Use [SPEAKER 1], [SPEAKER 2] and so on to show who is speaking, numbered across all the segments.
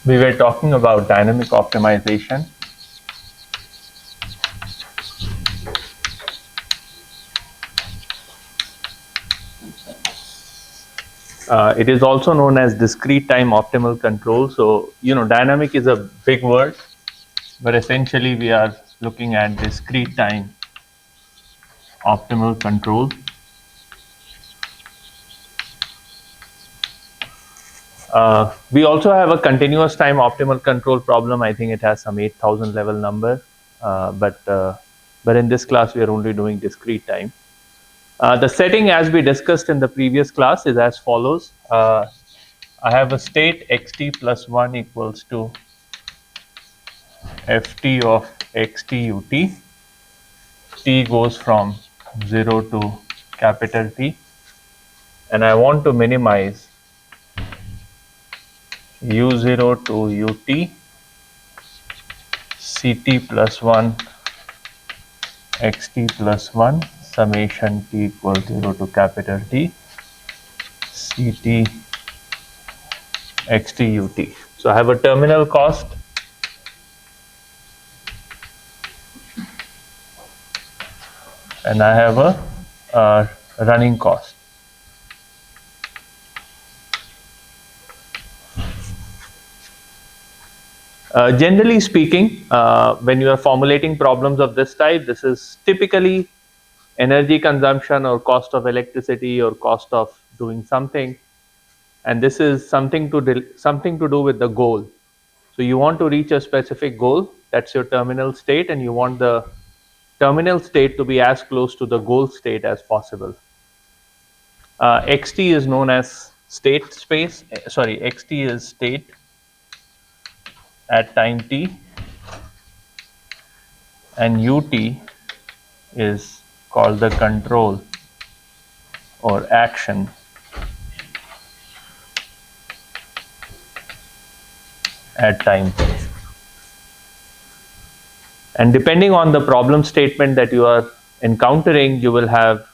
[SPEAKER 1] We were talking about dynamic optimization. It is also known as discrete time optimal control. So, dynamic is a big word, but essentially we are looking at discrete time optimal control. We also have a continuous time optimal control problem. I think it has some 8,000 level number, but in this class we are only doing discrete time. The setting, as we discussed in the previous class, is as follows. I have a state xt plus 1 equals to ft of xt ut. T goes from 0 to capital T, and I want to minimize u0 to ut ct plus 1 xt plus 1 summation t equals 0 to capital T ct xt ut. So I have a terminal cost and I have a running cost. Generally speaking, when you are formulating problems of this type, this is typically energy consumption or cost of electricity or cost of doing something, and this is something to do with the goal. So you want to reach a specific goal, that's your terminal state, and you want the terminal state to be as close to the goal state as possible. xt is known as state space. Sorry, xt is state at time t, and ut is called the control or action at time t. And depending on the problem statement that you are encountering, you will have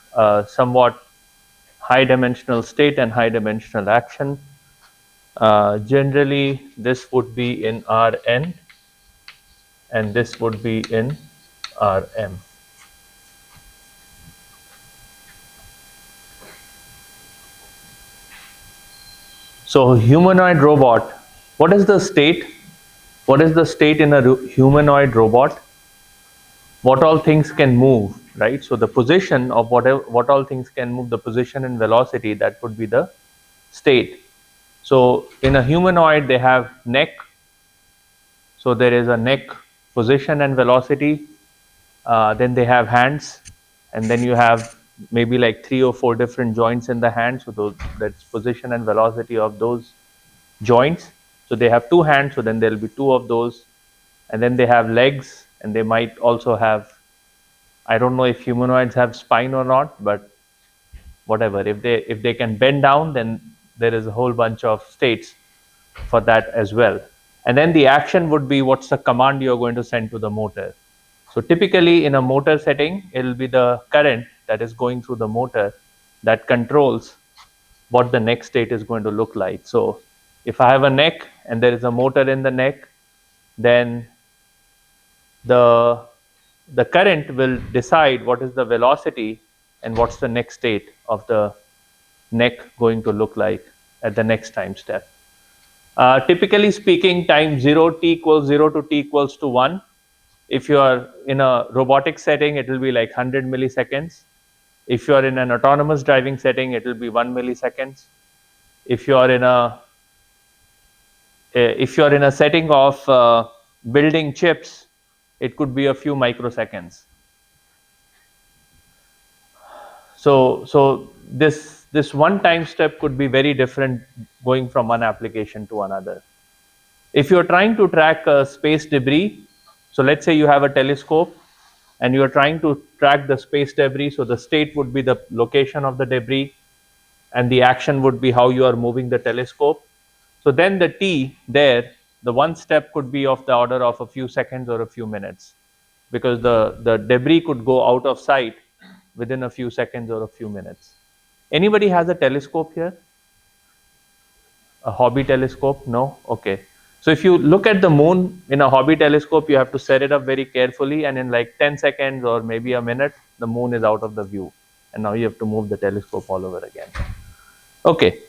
[SPEAKER 1] somewhat high dimensional state and high dimensional action. Generally, this would be in Rn and this would be in Rm. So humanoid robot, what is the state? What is the state in a humanoid robot? What all things can move, right? So the position of what all things can move, the position and velocity, that would be the state. So in a humanoid, they have neck. So there is a neck position and velocity. Then they have hands, and then you have maybe like 3 or 4 different joints in the hand. So that's position and velocity of those joints. So they have 2 hands, so then there will be 2 of those, and then they have legs, and they might also have, I don't know if humanoids have spine or not, but whatever, if they can bend down, then there is a whole bunch of states for that as well. And then the action would be what's the command you're going to send to the motor. So typically in a motor setting, it will be the current that is going through the motor that controls what the next state is going to look like. So if I have a neck and there is a motor in the neck, then the current will decide what is the velocity and what's the next state of the neck going to look like at the next time step. Typically speaking, time 0 t equals 0 to t equals to 1. If you are in a robotic setting, it will be like 100 milliseconds. If you are in an autonomous driving setting, it will be 1 milliseconds. If you are in a setting of building chips, it could be a few microseconds. So this one time step could be very different going from one application to another. If you're trying to track space debris, so let's say you have a telescope and you're trying to track the space debris, so the state would be the location of the debris and the action would be how you are moving the telescope. So then the t there, the one step could be of the order of a few seconds or a few minutes, because the debris could go out of sight within a few seconds or a few minutes. Anybody has a telescope here? A hobby telescope? No? Okay. So if you look at the moon in a hobby telescope, you have to set it up very carefully, and in like 10 seconds or maybe a minute, the moon is out of the view. And now you have to move the telescope all over again. Okay.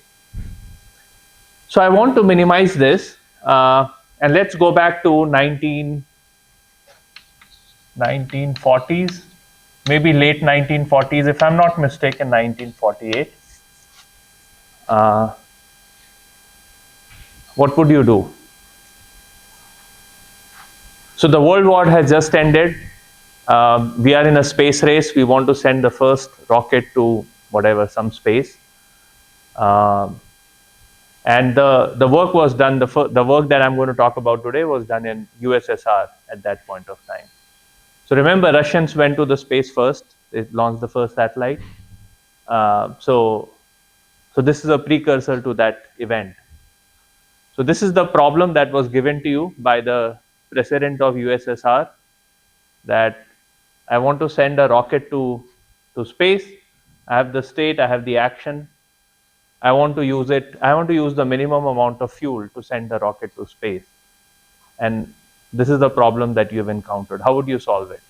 [SPEAKER 1] So I want to minimize this. And let's go back to 1940s, maybe late 1940s, if I'm not mistaken, 1948. What would you do? So the World War has just ended. We are in a space race. We want to send the first rocket to whatever, some space. And the work was done, the work that I'm going to talk about today was done in USSR at that point of time. So remember, Russians went to the space first. They launched the first satellite. So this is a precursor to that event. So this is the problem that was given to you by the president of USSR, that I want to send a rocket to space. I have the state, I have the action. I want to use the minimum amount of fuel to send the rocket to space. And this is the problem that you've encountered. How would you solve it?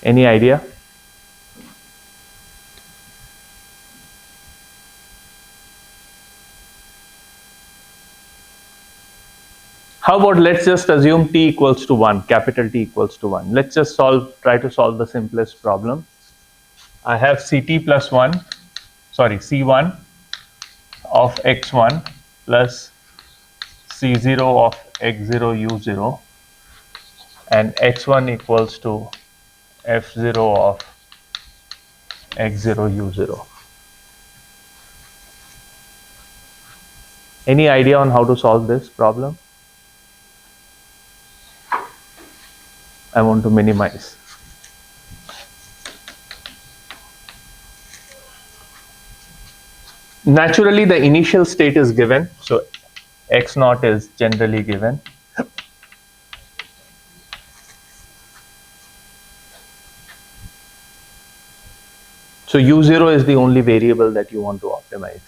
[SPEAKER 1] Any idea? How about, let's just assume t equals to 1, capital T equals to 1. Let's just try to solve the simplest problem. I have Ct plus 1, sorry, C1 of x1 plus C0 of x0 u0, and x1 equals to f0 of x0 u0. Any idea on how to solve this problem? I want to minimize. Naturally, the initial state is given, so x naught is generally given. So u0 is the only variable that you want to optimize.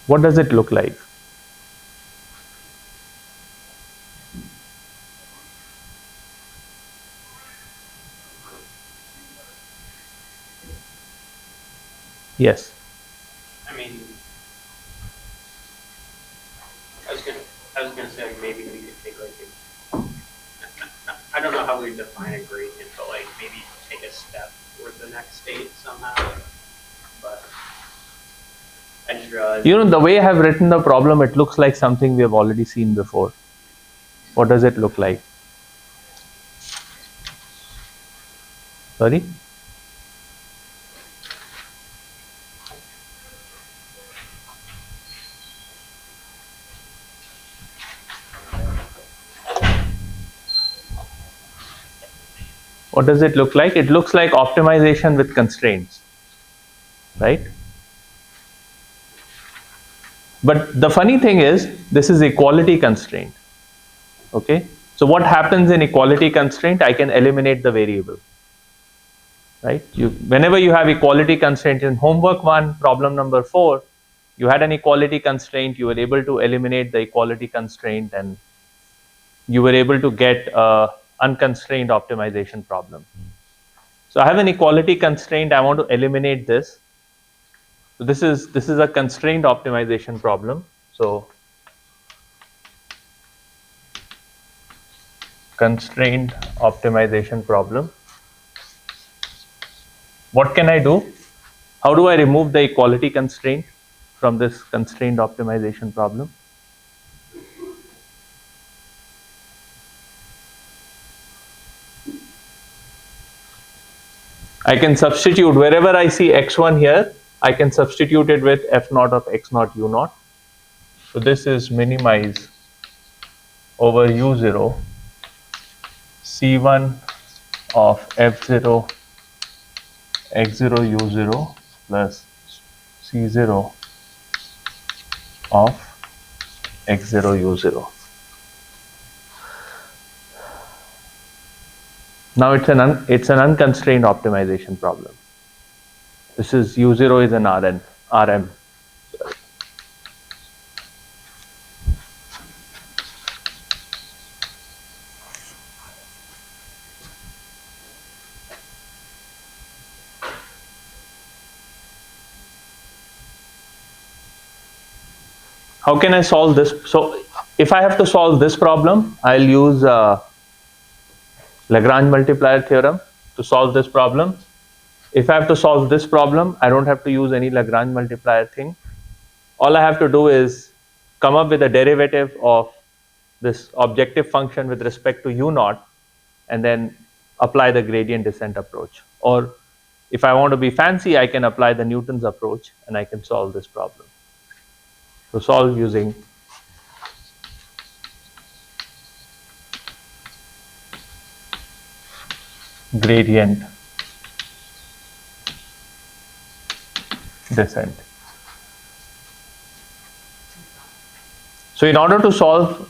[SPEAKER 1] What does it look like? Yes.
[SPEAKER 2] I mean, I was gonna say, like, maybe we could take I don't know how we define a gradient, but like maybe take a step toward the next state somehow. But I just realized,
[SPEAKER 1] The way I have written the problem, it looks like something we have already seen before. What does it look like? Sorry? What does it look like? It looks like optimization with constraints, right? But the funny thing is, this is equality constraint. Okay? So what happens in equality constraint? I can eliminate the variable. Right? Whenever you have equality constraint in homework 1, problem number 4, you had an equality constraint, you were able to eliminate the equality constraint, and you were able to get a unconstrained optimization problem. So I have an equality constraint, I want to eliminate this. So this is a constrained optimization problem. So constrained optimization problem. What can I do? How do I remove the equality constraint from this constrained optimization problem? I can substitute wherever I see x1 here, I can substitute it with f naught of x naught u naught. So this is minimize over u0 c1 of f0 x0 u0 plus c0 of x0 u0. Now it's an unconstrained optimization problem. This is U0 is an RM. How can I solve this? So if I have to solve this problem, I'll use Lagrange multiplier theorem to solve this problem. If I have to solve this problem, I don't have to use any Lagrange multiplier thing. All I have to do is come up with a derivative of this objective function with respect to u naught, and then apply the gradient descent approach. Or if I want to be fancy, I can apply the Newton's approach and I can solve this problem. So solve using gradient descent. So in order to solve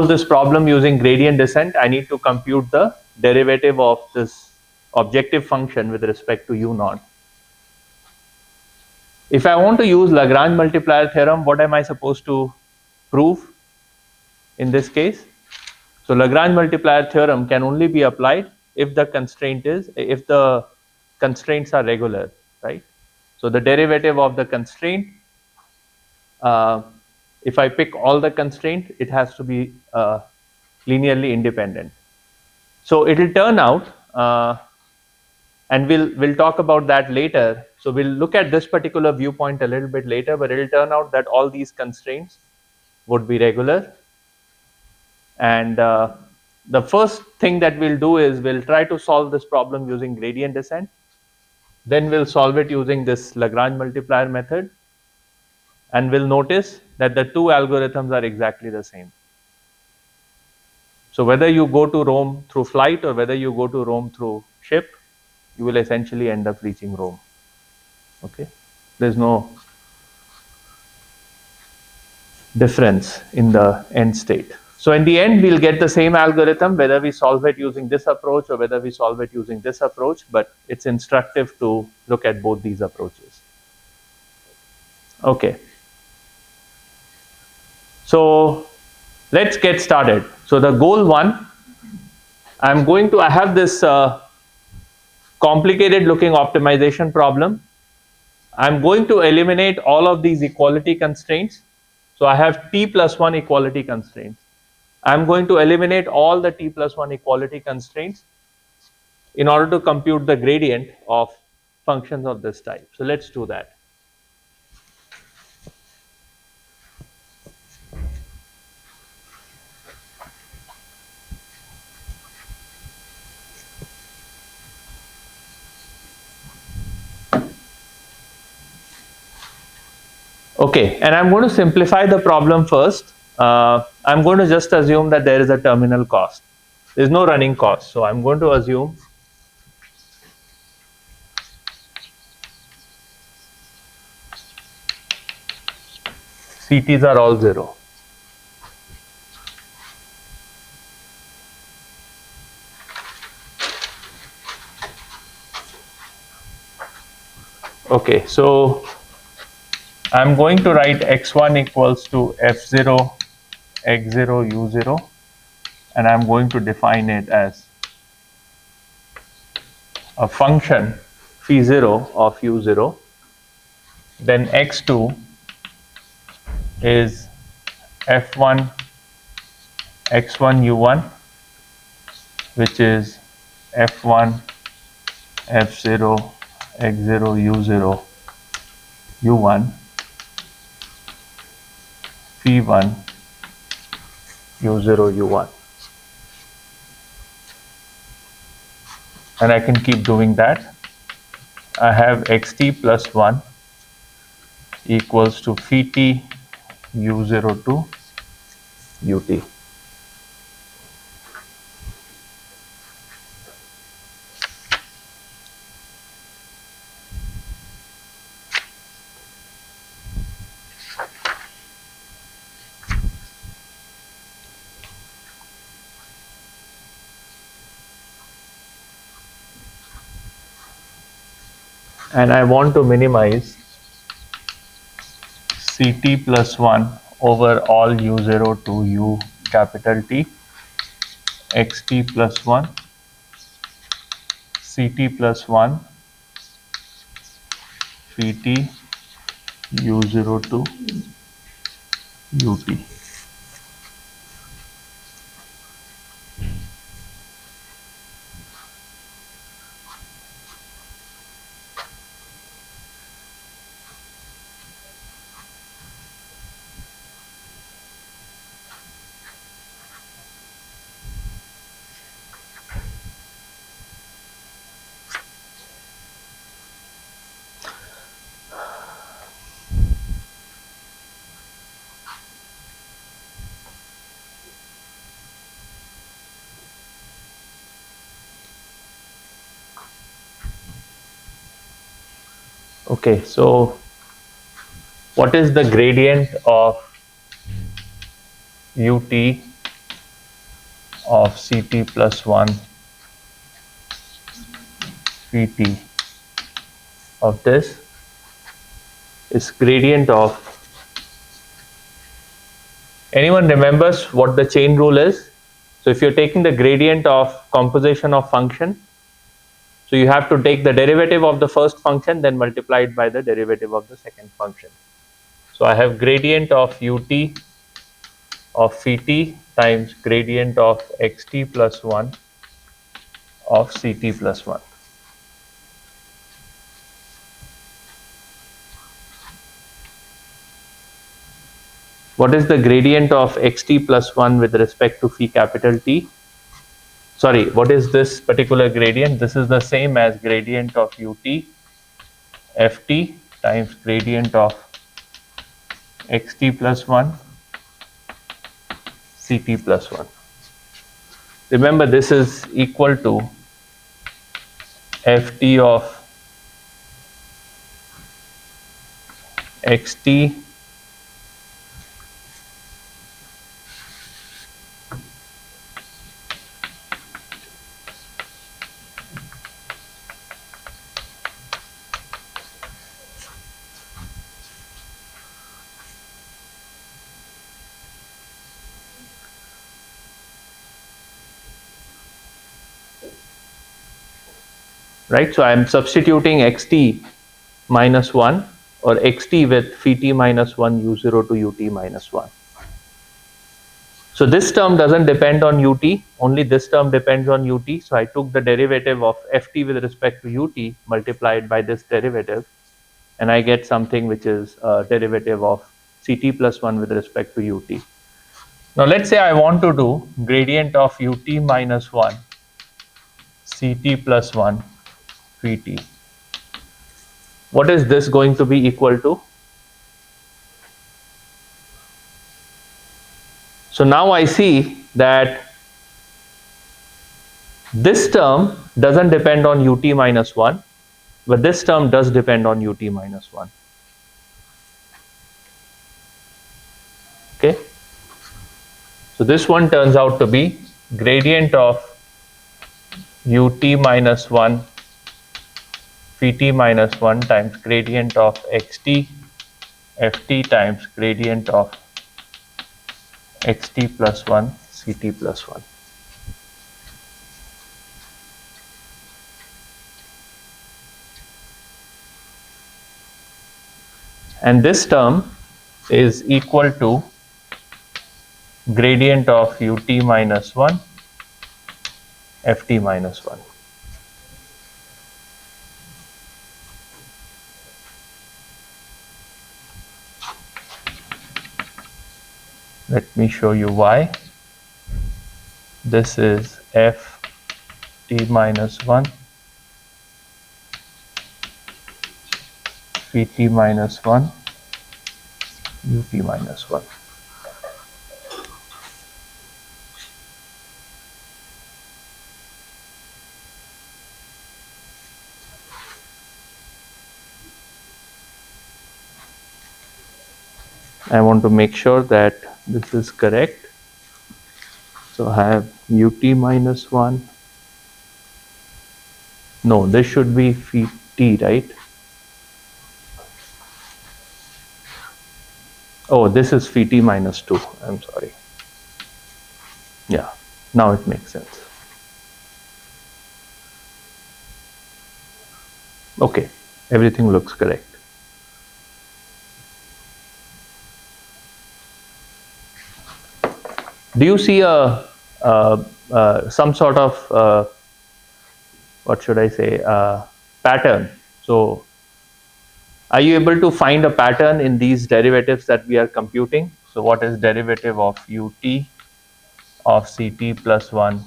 [SPEAKER 1] this problem using gradient descent, I need to compute the derivative of this objective function with respect to u naught. If I want to use Lagrange multiplier theorem, what am I supposed to prove in this case? So Lagrange multiplier theorem can only be applied if the constraints are regular, right? So the derivative of the constraint, if I pick all the constraints, it has to be linearly independent. So it will turn out, and we'll talk about that later. So we'll look at this particular viewpoint a little bit later, but it will turn out that all these constraints would be regular. And the first thing that we'll do is we'll try to solve this problem using gradient descent. Then we'll solve it using this Lagrange multiplier method. And we'll notice that the two algorithms are exactly the same. So whether you go to Rome through flight or whether you go to Rome through ship, you will essentially end up reaching Rome. Okay, there's no difference in the end state. So in the end, we'll get the same algorithm, whether we solve it using this approach or whether we solve it using this approach, but it's instructive to look at both these approaches. Okay. So let's get started. So the goal one, I have this complicated looking optimization problem. I'm going to eliminate all of these equality constraints. So I have t plus 1 equality constraints. I'm going to eliminate all the t plus 1 equality constraints in order to compute the gradient of functions of this type. So let's do that. Okay, and I'm going to simplify the problem first. I'm going to just assume that there is a terminal cost. There's no running cost. So I'm going to assume CTs are all 0. Okay, so I'm going to write x1 equals to f0, x0, u0, and I'm going to define it as a function phi0 of u0. Then x2 is f1, x1, u1, which is f1, f0, x0, u0, u1, phi1, u0, u1. And I can keep doing that. I have xt plus 1 equals to phi t u0 to ut. and I want to minimize Ct plus 1 over all u0 to u capital T, xt plus 1, Ct plus 1, Vt u0 to ut. Okay, so what is the gradient of ut of Ct plus 1 Vt of this is gradient of, anyone remembers what the chain rule is? So if you're taking the gradient of composition of function, so you have to take the derivative of the first function, then multiply it by the derivative of the second function. So I have gradient of ut of Vt times gradient of xt plus 1 of Ct plus 1. What is the gradient of xt plus 1 with respect to phi capital T? Sorry, what is this particular gradient? This is the same as gradient of ut ft times gradient of xt plus 1 Ct plus 1. Remember, this is equal to ft of xt right? So I am substituting xt minus 1 or xt with Vt minus 1 u0 to ut minus 1. So this term doesn't depend on ut, only this term depends on ut. So I took the derivative of ft with respect to ut, multiplied by this derivative, and I get something which is a derivative of Ct plus 1 with respect to ut. Now let's say I want to do gradient of ut minus 1 Ct plus 1 Vt. What is this going to be equal to? So now I see that this term doesn't depend on ut minus 1, but this term does depend on ut minus 1. Okay. So this one turns out to be gradient of ut minus 1 Vt minus 1 times gradient of xt ft times gradient of xt plus 1 Ct plus 1. And this term is equal to gradient of ut minus 1 ft minus 1. Let me show you why. This is f t minus 1 Vt minus 1 ut minus 1. I want to make sure that this is correct. So I have ut minus 1. No, this should be Vt, right? Oh, this is phi t minus 2. I'm sorry. Yeah, now it makes sense. Okay, everything looks correct. Do you see some sort of what should I say pattern? So, are you able to find a pattern in these derivatives that we are computing? So, what is derivative of ut of ct plus 1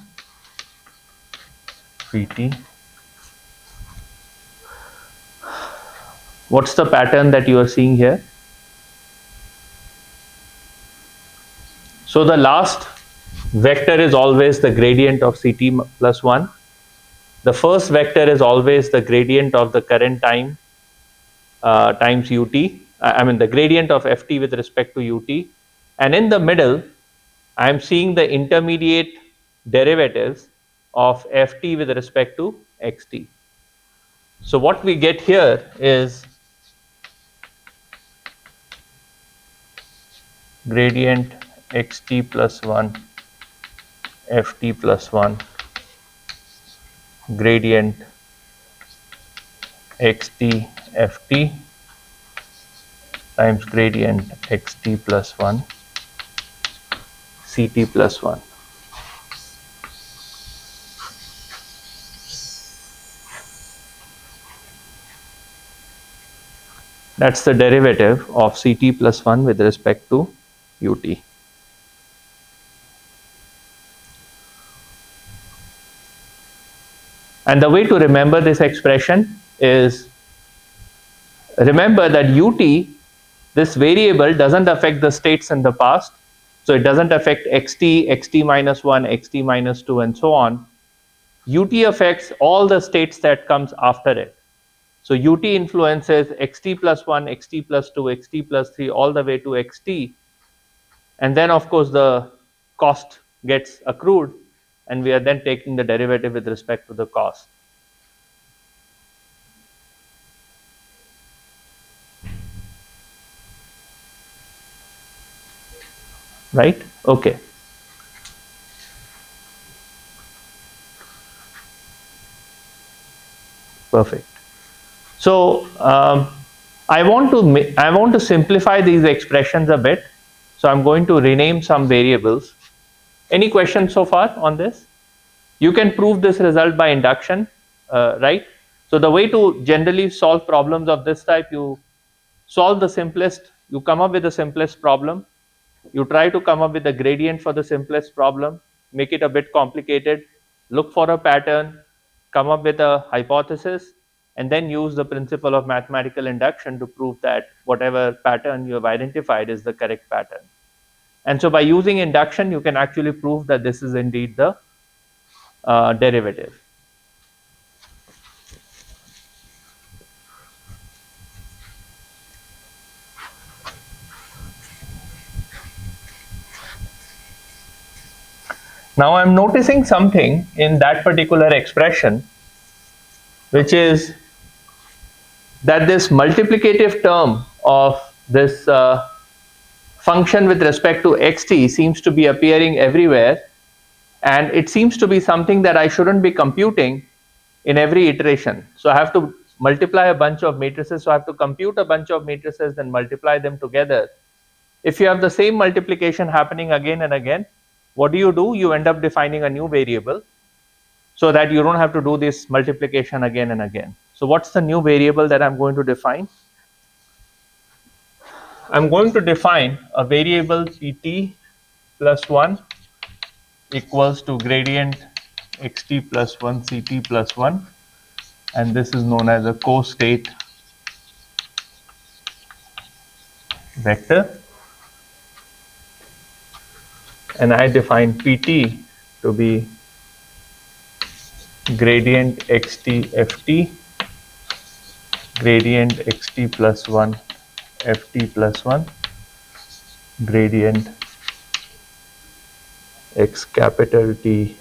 [SPEAKER 1] phi t? What's the pattern that you are seeing here? So, the last vector is always the gradient of ct plus 1. The first vector is always the gradient of the current time times ut. I mean the gradient of ft with respect to ut. And in the middle, I am seeing the intermediate derivatives of ft with respect to xt. So what we get here is gradient xt plus 1 ft plus 1 gradient xt ft times gradient xt plus 1 ct plus 1. That's the derivative of ct plus 1 with respect to ut. And the way to remember this expression is, remember that ut, this variable doesn't affect the states in the past. So it doesn't affect xt, xt minus 1, xt minus 2, and so on. Ut affects all the states that comes after it. So ut influences xt plus 1, xt plus 2, xt plus 3, all the way to xt. And then, of course, the cost gets accrued, and we are then taking the derivative with respect to the cost. Right? Okay. Perfect. So I want to simplify these expressions a bit. So I'm going to rename some variables. Any questions so far on this? You can prove this result by induction, right? So the way to generally solve problems of this type, you solve the simplest, you come up with the simplest problem, you try to come up with a gradient for the simplest problem, make it a bit complicated, look for a pattern, come up with a hypothesis, and then use the principle of mathematical induction to prove that whatever pattern you have identified is the correct pattern. And so by using induction, you can actually prove that this is indeed the derivative. Now I'm noticing something in that particular expression, which is that this multiplicative term of this function with respect to xt seems to be appearing everywhere, and it seems to be something that I shouldn't be computing in every iteration. So I have to multiply a bunch of matrices, so I have to compute a bunch of matrices, then multiply them together. If you have the same multiplication happening again and again, what do? You end up defining a new variable so that you don't have to do this multiplication again and again. So what's the new variable that I'm going to define? I'm going to define a variable pt plus 1 equals to gradient xt plus 1 ct plus 1, and this is known as a co-state vector. And I define pt to be gradient xt ft, gradient xt plus 1 ft plus 1, gradient x capital T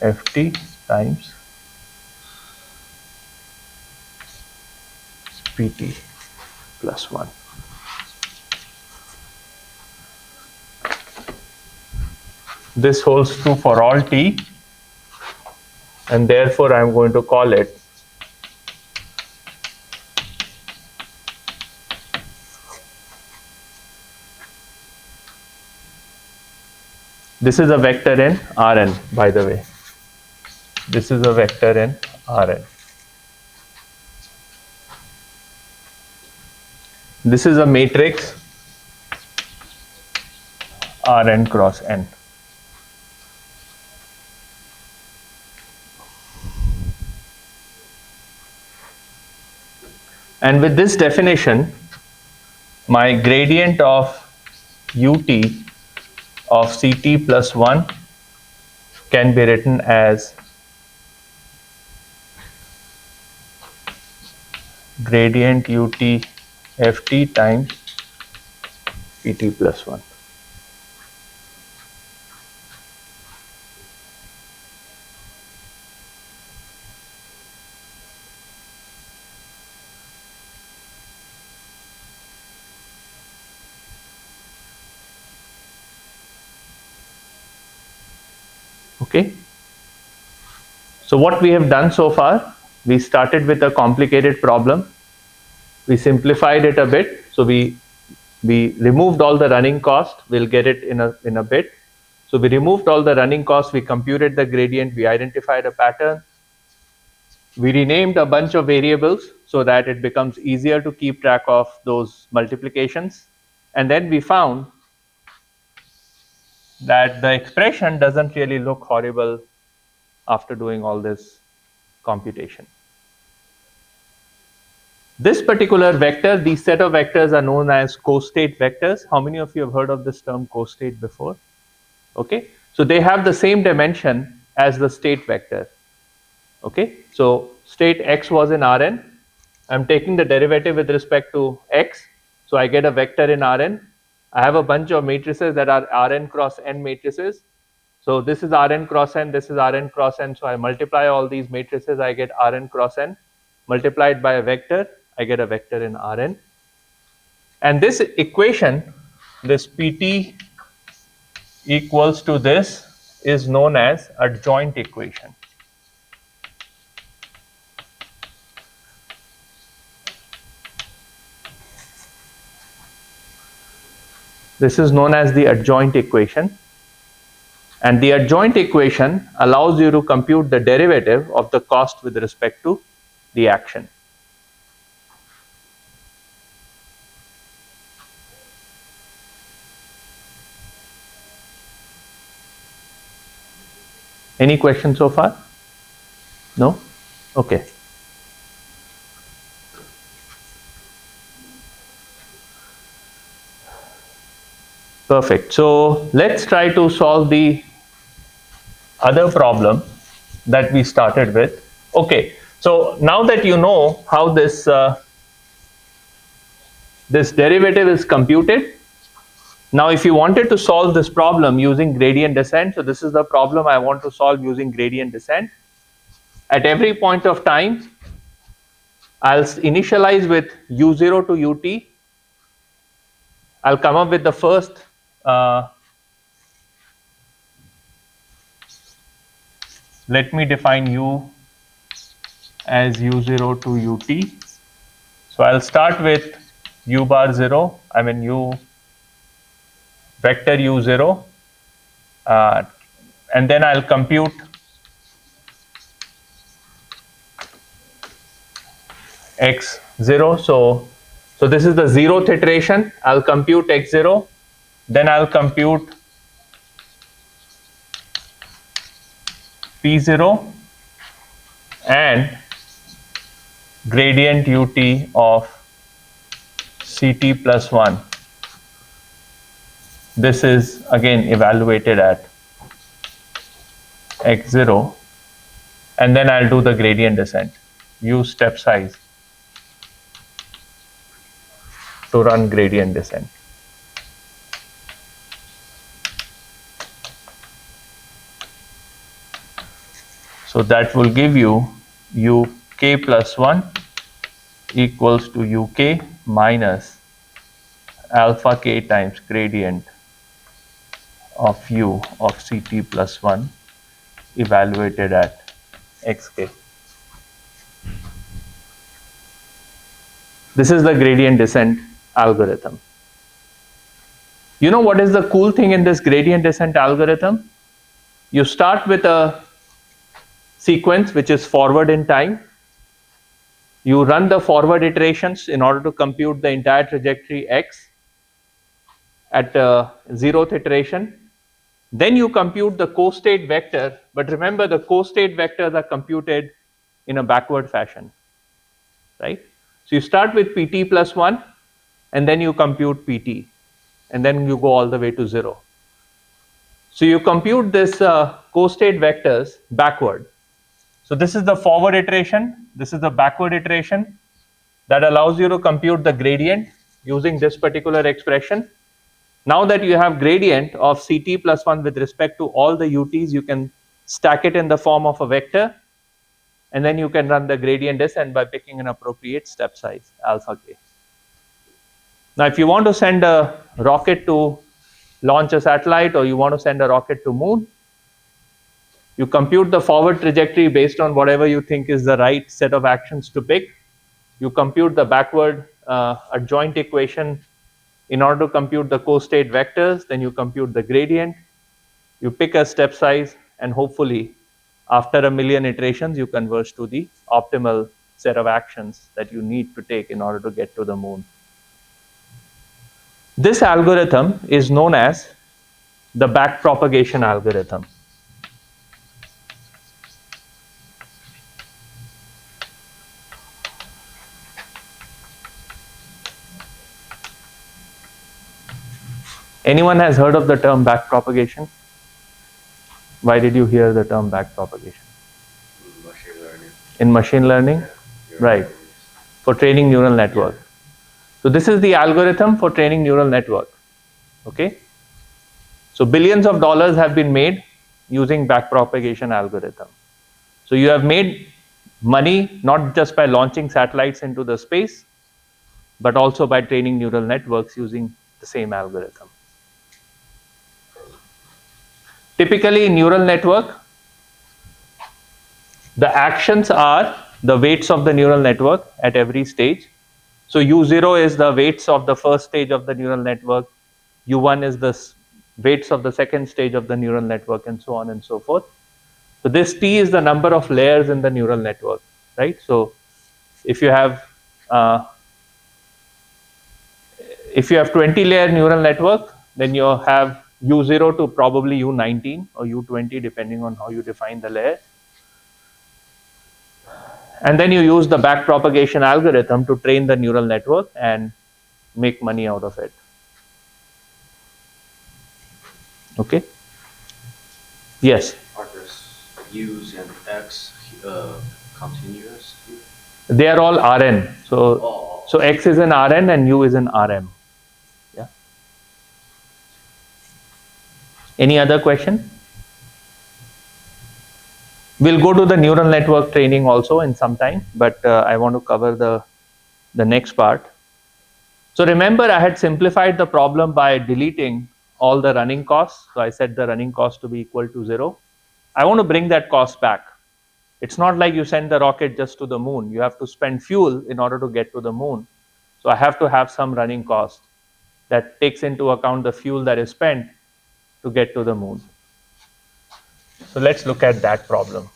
[SPEAKER 1] ft times pt plus 1. This holds true for all t, and therefore I'm going to call it this is a vector in Rn, by the way. This is a vector in Rn. This is a matrix Rn cross n. And with this definition, my gradient of ut of Ct plus 1 can be written as gradient ut ft times Pt plus 1. Okay. So what we have done so far, we started with a complicated problem. We simplified it a bit. So we removed all the running cost. We'll get it in a bit. So we removed all the running costs. We computed the gradient. We identified a pattern. We renamed a bunch of variables so that it becomes easier to keep track of those multiplications. And then we found that the expression doesn't really look horrible after doing all this computation. This particular vector, these set of vectors are known as costate vectors. How many of you have heard of this term costate before? Okay, so they have the same dimension as the state vector. Okay, so state x was in Rn. I'm taking the derivative with respect to x, so I get a vector in Rn. I have a bunch of matrices that are Rn cross n matrices. So this is Rn cross n, this is Rn cross n. So I multiply all these matrices, I get Rn cross n. Multiplied by a vector, I get a vector in Rn. And this equation, this Pt equals to this, is known as adjoint equation. This is known as the adjoint equation. And the adjoint equation allows you to compute the derivative of the cost with respect to the action. Any questions so far? No? Okay. Perfect. So let's try to solve the other problem that we started with. Okay. So now that you know how this this derivative is computed, now if you wanted to solve this problem using gradient descent, so this is the problem I want to solve using gradient descent. At every point of time, I'll initialize with u0 to ut. I'll come up with the first let me define u as u0 to ut. So I'll start with u bar 0, I mean u vector u0, and then I'll compute x0. So this is the 0th iteration. I'll compute x0, then I'll compute p0 and gradient ut of Ct plus 1. This is again evaluated at x0, and then I'll do the gradient descent. Use step size to run gradient descent. So that will give you uk plus 1 equals to uk minus alpha k times gradient of u of Ct plus 1 evaluated at xk. This is the gradient descent algorithm. You know what is the cool thing in this gradient descent algorithm? You start with a sequence which is forward in time. You run the forward iterations in order to compute the entire trajectory x at 0th iteration. Then you compute the co-state vector, but remember the co-state vectors are computed in a backward fashion, right? So you start with pt plus 1 and then you compute pt and then you go all the way to 0. So you compute this co-state vectors backward. So this is the forward iteration, this is the backward iteration that allows you to compute the gradient using this particular expression. Now that you have gradient of Ct plus 1 with respect to all the UTs, you can stack it in the form of a vector, and then you can run the gradient descent by picking an appropriate step size, alpha k. Now, if you want to send a rocket to launch a satellite, or you want to send a rocket to moon, you compute the forward trajectory based on whatever you think is the right set of actions to pick. You compute the backward adjoint equation in order to compute the co-state vectors, then you compute the gradient, you pick a step size, and hopefully after a million iterations you converge to the optimal set of actions that you need to take in order to get to the moon. This algorithm is known as the backpropagation algorithm. Anyone has heard of the term backpropagation? Why did you hear the term backpropagation?
[SPEAKER 3] Machine learning.
[SPEAKER 1] In machine learning?
[SPEAKER 3] Yeah,
[SPEAKER 1] Right. For training neural network. So this is the algorithm for training neural network. Okay. So billions of dollars have been made using backpropagation algorithm. So you have made money not just by launching satellites into the space, but also by training neural networks using the same algorithm. Typically in neural network, the actions are the weights of the neural network at every stage. So U0 is the weights of the first stage of the neural network, U1 is the weights of the second stage of the neural network, and so on and so forth. So this T is the number of layers in the neural network, right? So if you have 20 layer neural network, then you have U0 to probably U19 or U20 depending on how you define the layer. And then you use the backpropagation algorithm to train the neural network and make money out of it. Okay? Yes?
[SPEAKER 3] Are those U's and X continuous?
[SPEAKER 1] They are all Rn. So X is in Rn and U is in Rm. Yeah. Any other question? We'll go to the neural network training also in some time, but I want to cover the next part. So remember, I had simplified the problem by deleting all the running costs. So I set the running cost to be equal to 0. I want to bring that cost back. It's not like you send the rocket just to the moon. You have to spend fuel in order to get to the moon. So I have to have some running cost that takes into account the fuel that is spent to get to the moon. So let's look at that problem.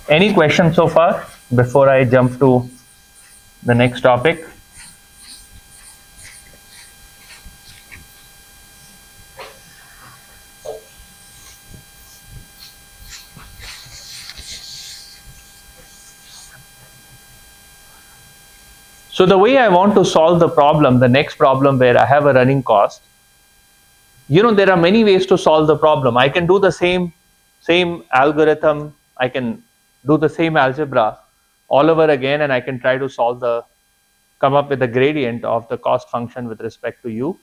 [SPEAKER 1] Any questions so far before I jump to the next topic? So the way I want to solve the problem, the next problem where I have a running cost, there are many ways to solve the problem. I can do the same algorithm, I can do the same algebra all over again, and I can try to come up with a gradient of the cost function with respect to u.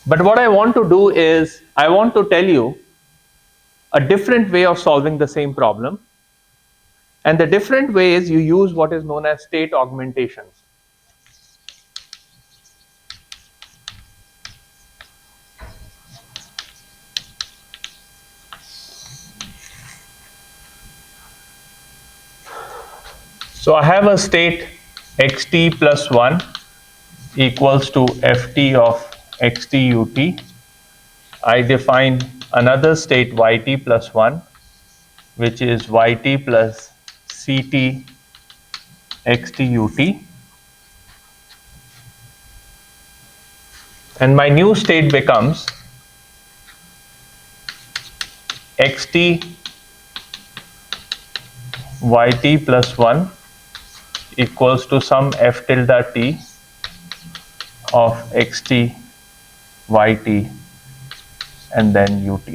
[SPEAKER 1] But what I want to do is, I want to tell you a different way of solving the same problem. And the different way is you use what is known as state augmentations. So I have a state xt plus 1 equals to ft of xt ut. I define another state yt plus 1, which is yt plus ct xt ut. And my new state becomes xt yt plus 1 equals to some f tilde t of xt yt and then ut.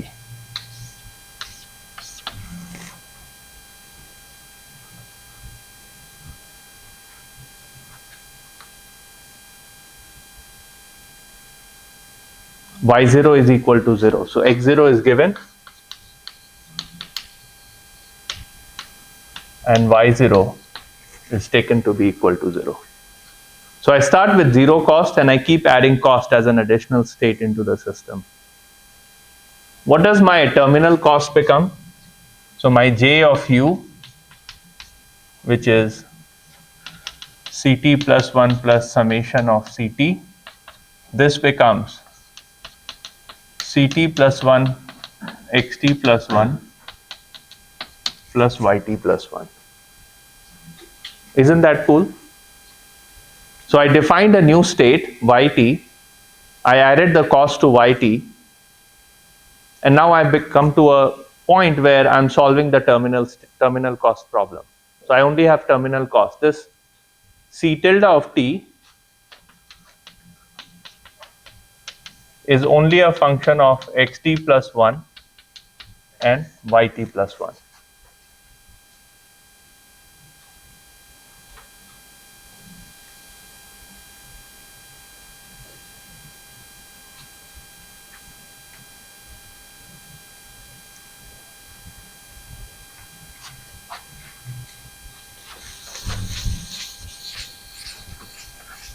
[SPEAKER 1] Y0 is equal to 0. So x0 is given and y0 is taken to be equal to 0. So I start with 0 cost and I keep adding cost as an additional state into the system. What does my terminal cost become? So my j of u, which is ct plus 1 plus summation of ct, this becomes ct plus 1 xt plus 1 plus yt plus 1. Isn't that cool? So I defined a new state, yt. I added the cost to yt. And now I've come to a point where I'm solving the terminal cost problem. So I only have terminal cost. This c tilde of t is only a function of xt plus 1 and yt plus 1.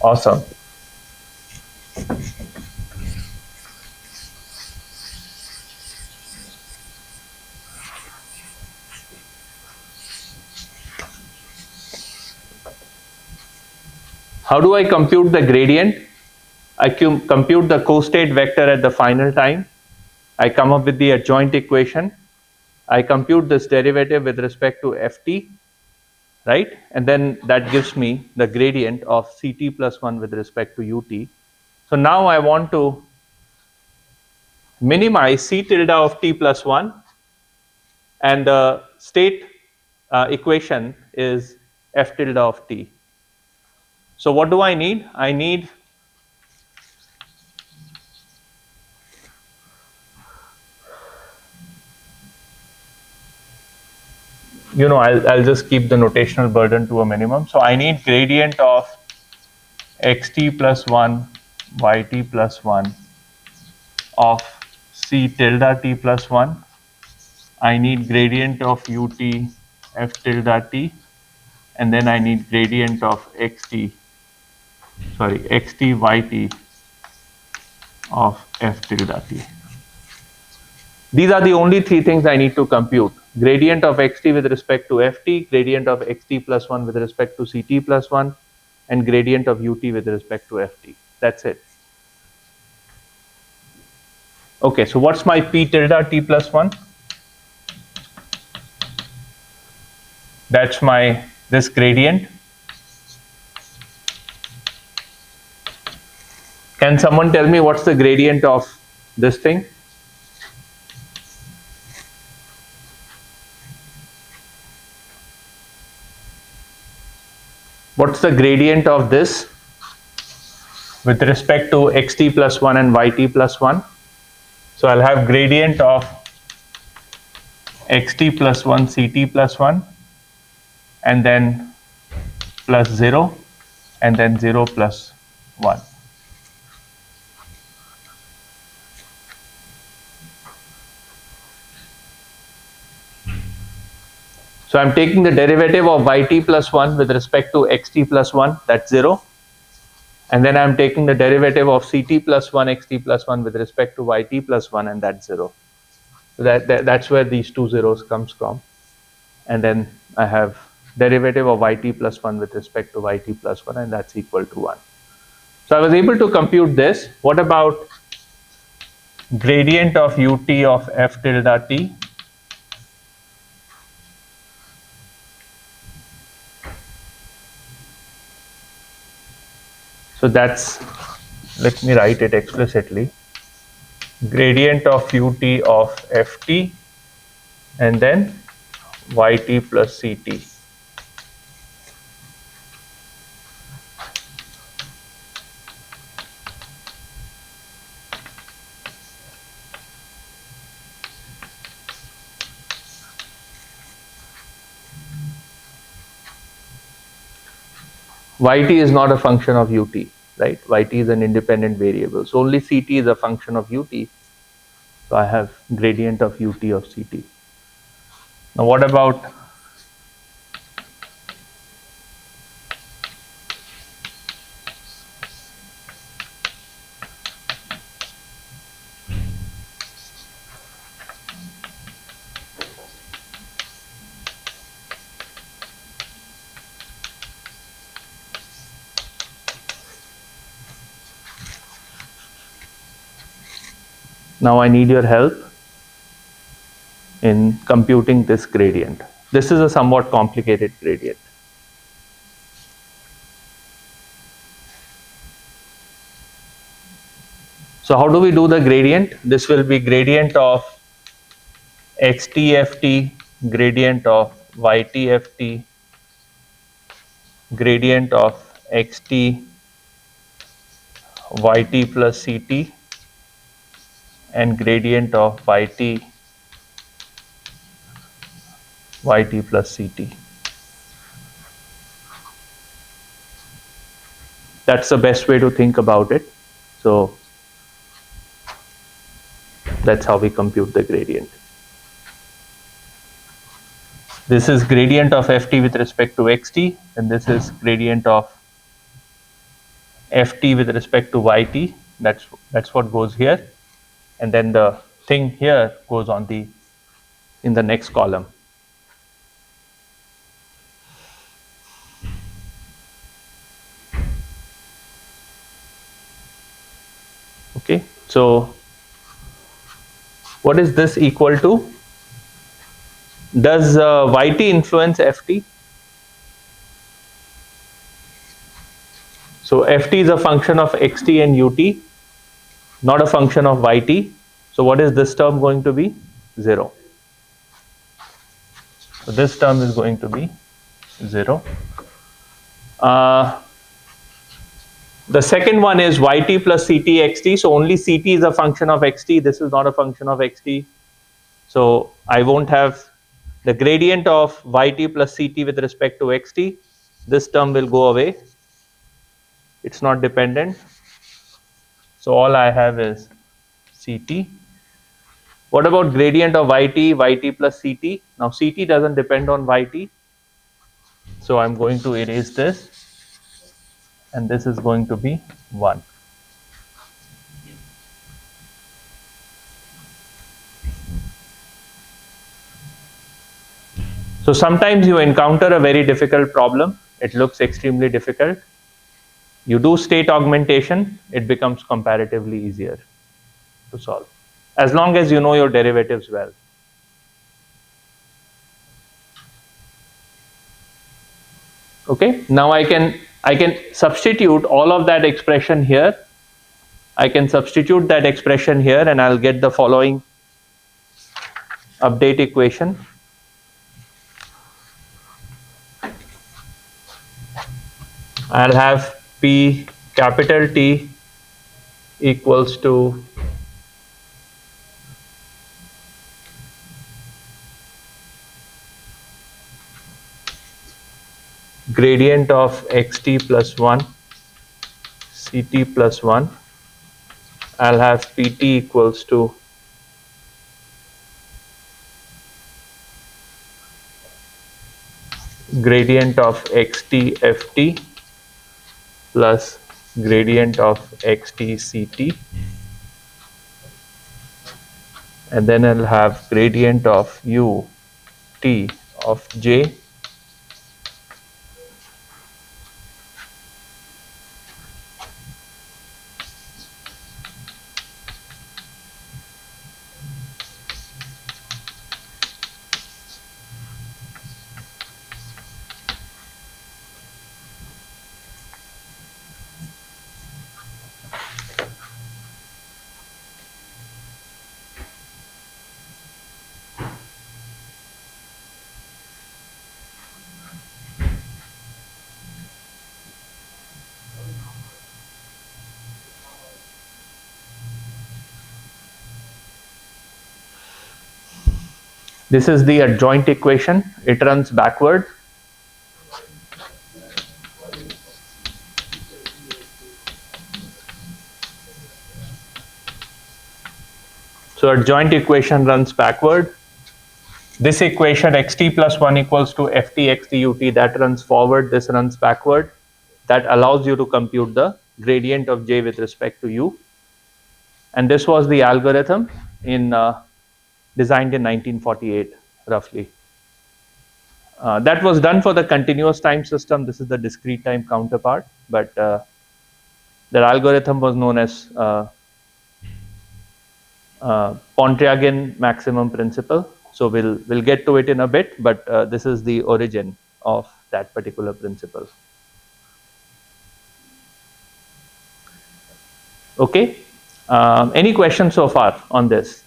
[SPEAKER 1] Awesome. How do I compute the gradient? I compute the co-state vector at the final time. I come up with the adjoint equation. I compute this derivative with respect to ft, right? And then that gives me the gradient of ct plus 1 with respect to ut. So now I want to minimize c tilde of t plus 1, and the state equation is f tilde of t. So what do I need? I need I'll just keep the notational burden to a minimum. So I need gradient of xt plus 1 yt plus 1 of c tilde t plus 1. I need gradient of ut f tilde t, and then I need gradient of xt yt of f tilde t. These are the only three things I need to compute: gradient of xt with respect to ft, gradient of xt plus 1 with respect to ct plus 1, and gradient of ut with respect to ft. That's it. Okay, so what's my p tilde t plus 1? That's my this gradient. Can someone tell me what's the gradient of this thing? What's the gradient of this with respect to xt plus 1 and yt plus 1? So I'll have gradient of xt plus 1 ct plus 1, and then plus 0, and then 0 plus 1. So I'm taking the derivative of yt plus 1 with respect to xt plus 1, that's 0. And then I'm taking the derivative of ct plus 1 xt plus 1 with respect to yt plus 1, and that's 0. So that's where these two zeros comes from. And then I have derivative of yt plus 1 with respect to yt plus 1, and that's equal to 1. So I was able to compute this. What about gradient of ut of f tilde t? So that's, let me write it explicitly. Gradient of ut of ft and then yt plus ct. Yt is not a function of ut, right? Yt is an independent variable. So only ct is a function of ut. So I have gradient of ut of ct. Now what about now I need your help in computing this gradient. This is a somewhat complicated gradient. So how do we do the gradient? This will be gradient of xtft, gradient of ytft, gradient of xt yt plus ct, and gradient of yt yt plus ct. That's the best way to think about it. So that's how we compute the gradient. This is gradient of ft with respect to xt, and this is gradient of ft with respect to yt. That's what goes here, and then the thing here goes on in the next column. Okay, so what is this equal to? Does yt influence ft? So ft is a function of xt and ut, not a function of yt. So what is this term going to be? 0. So this term is going to be 0. The second one is yt plus ct xt. So only ct is a function of xt. This is not a function of xt. So I won't have the gradient of yt plus ct with respect to xt. This term will go away. It's not dependent. So all I have is ct. What about gradient of yt plus ct? Now ct doesn't depend on yt. So I'm going to erase this, and this is going to be 1. So sometimes you encounter a very difficult problem. It looks extremely difficult. You do state augmentation, it becomes comparatively easier to solve, as long as you know your derivatives well. Okay, now I can substitute all of that expression here. I can substitute that expression here, and I'll get the following update equation. I'll have P capital T equals to gradient of xt plus 1 ct plus 1. I'll have pt equals to gradient of xt ft plus gradient of xt ct, and then I'll have gradient of u t of j This is the adjoint equation. It runs backward. So adjoint equation runs backward. This equation xt plus 1 equals to ft xt ut, that runs forward, this runs backward. That allows you to compute the gradient of j with respect to u. And this was the algorithm designed in 1948, roughly. That was done for the continuous time system. This is the discrete time counterpart, but the algorithm was known as Pontryagin maximum principle. So we'll get to it in a bit, but this is the origin of that particular principle. Okay. Any questions so far on this?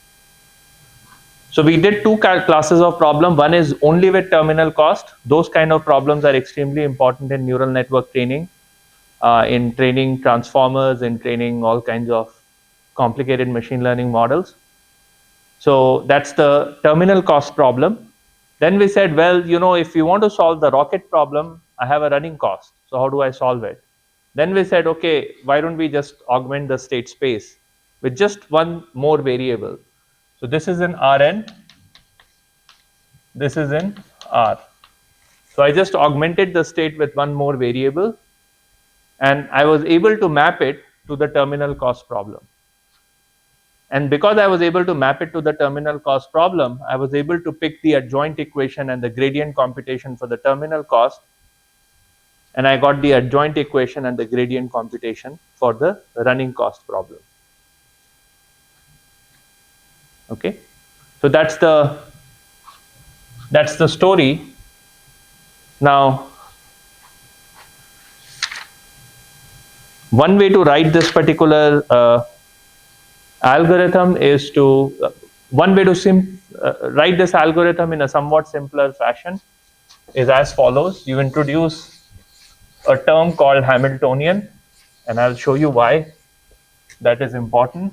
[SPEAKER 1] So we did two classes of problem. One is only with terminal cost. Those kind of problems are extremely important in neural network training, in training transformers, in training all kinds of complicated machine learning models. So that's the terminal cost problem. Then we said, well, if you want to solve the rocket problem, I have a running cost. So how do I solve it? Then we said, okay, why don't we just augment the state space with just one more variable? So this is in Rn, this is in R. So I just augmented the state with one more variable, and I was able to map it to the terminal cost problem. And because I was able to map it to the terminal cost problem, I was able to pick the adjoint equation and the gradient computation for the terminal cost, and I got the adjoint equation and the gradient computation for the running cost problem. Okay, so that's the story. Now, one way to write this particular algorithm is to write this algorithm in a somewhat simpler fashion is as follows. You introduce a term called Hamiltonian, and I'll show you why that is important.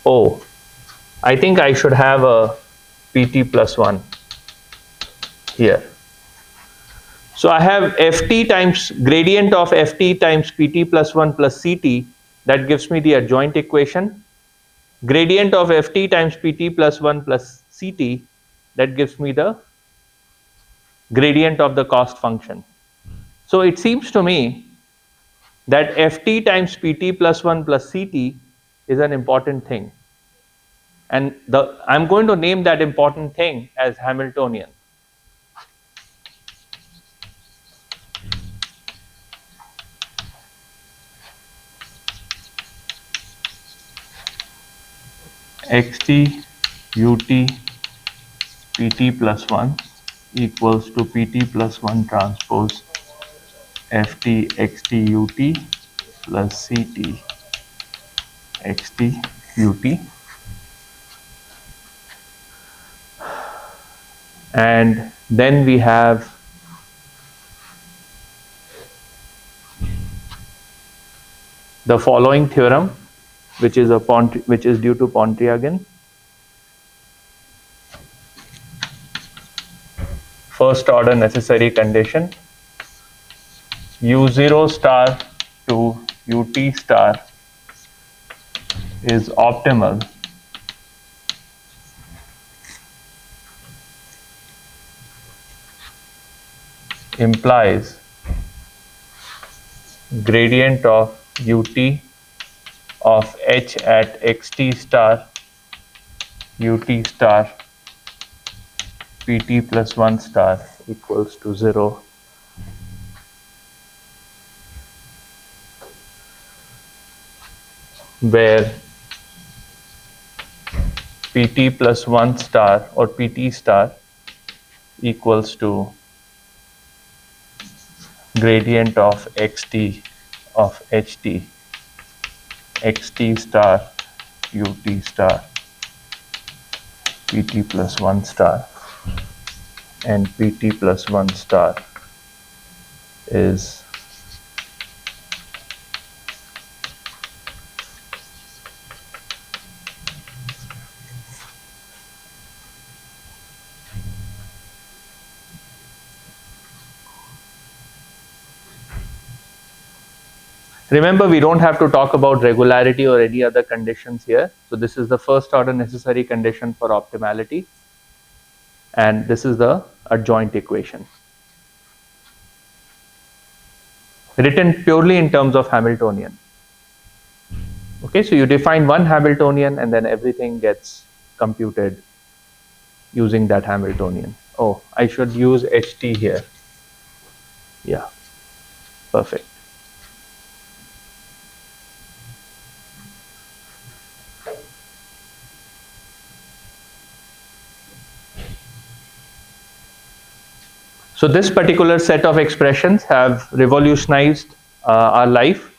[SPEAKER 1] Oh, I think I should have a pt plus 1 here. So I have ft times gradient of ft times pt plus 1 plus ct. That gives me the adjoint equation. Gradient of ft times pt plus 1 plus ct. That gives me the gradient of the cost function. So it seems to me that ft times pt plus 1 plus ct is an important thing. And I'm going to name that important thing as Hamiltonian. xt ut pt plus 1 equals to pt plus 1 transpose ft xt ut plus ct xt ut. And then we have the following theorem, which is due to Pontryagin. First order necessary condition, u0 star to ut star is optimal implies gradient of ut of h at xt star ut star pt plus 1 star equals to 0, where pt plus 1 star or pt star equals to gradient of xt of ht xt star ut star pt plus 1 star and pt plus 1 star is remember, we don't have to talk about regularity or any other conditions here. So this is the first order necessary condition for optimality. And this is the adjoint equation, written purely in terms of Hamiltonian. Okay, so you define one Hamiltonian and then everything gets computed using that Hamiltonian. Oh, I should use HT here. Yeah, perfect. So this particular set of expressions have revolutionized our life.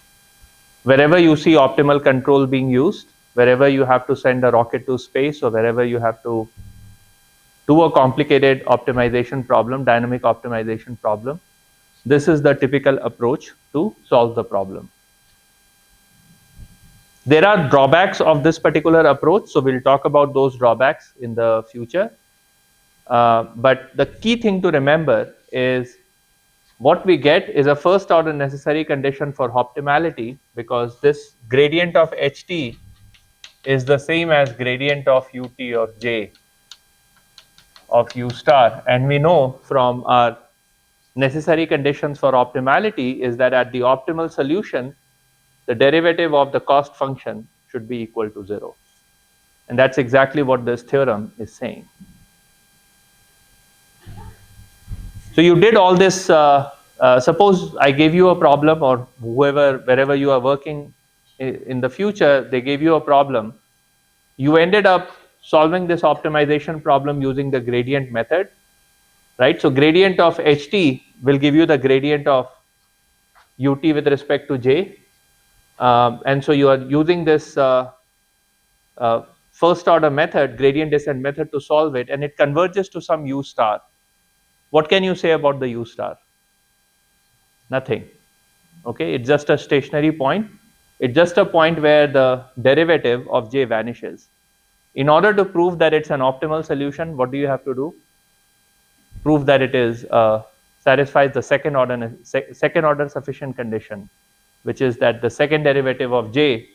[SPEAKER 1] Wherever you see optimal control being used, wherever you have to send a rocket to space, or wherever you have to do a complicated optimization problem, dynamic optimization problem, this is the typical approach to solve the problem. There are drawbacks of this particular approach, so we'll talk about those drawbacks in the future. But the key thing to remember is what we get is a first order necessary condition for optimality, because this gradient of ht is the same as gradient of ut of j of u star, and we know from our necessary conditions for optimality is that at the optimal solution the derivative of the cost function should be equal to 0, and that's exactly what this theorem is saying. So you did all this, suppose I gave you a problem, or whoever, wherever you are working in the future, they gave you a problem. You ended up solving this optimization problem using the gradient method, right? So gradient of ht will give you the gradient of ut with respect to j. And so you are using this first order method, gradient descent method, to solve it, and it converges to some u star. What can you say about the u star? Nothing. Okay, it's just a stationary point. It's just a point where the derivative of j vanishes. In order to prove that it's an optimal solution, what do you have to do? Prove that it is satisfies the second order sufficient condition, which is that the second derivative of j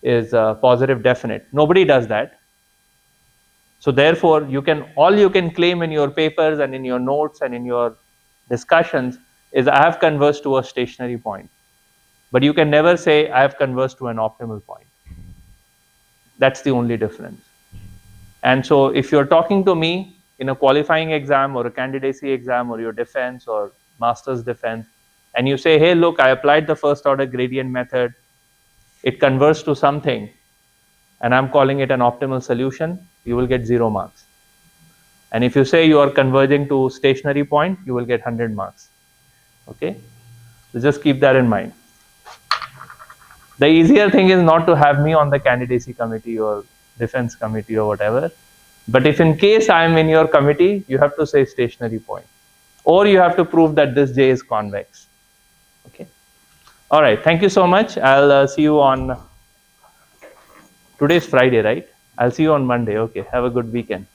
[SPEAKER 1] is positive definite. Nobody does that. So therefore, all you can claim in your papers and in your notes and in your discussions is I have converged to a stationary point. But you can never say I have converged to an optimal point. That's the only difference. And so if you're talking to me in a qualifying exam or a candidacy exam or your defense or master's defense, and you say, hey, look, I applied the first order gradient method, it converges to something, and I'm calling it an optimal solution, you will get 0 marks. And if you say you are converging to stationary point, you will get 100 marks. Okay? So just keep that in mind. The easier thing is not to have me on the candidacy committee or defense committee or whatever. But if in case I am in your committee, you have to say stationary point. Or you have to prove that this J is convex. Okay. All right. Thank you so much. I'll see you on, today's Friday, right? I'll see you on Monday. Okay. Have a good weekend.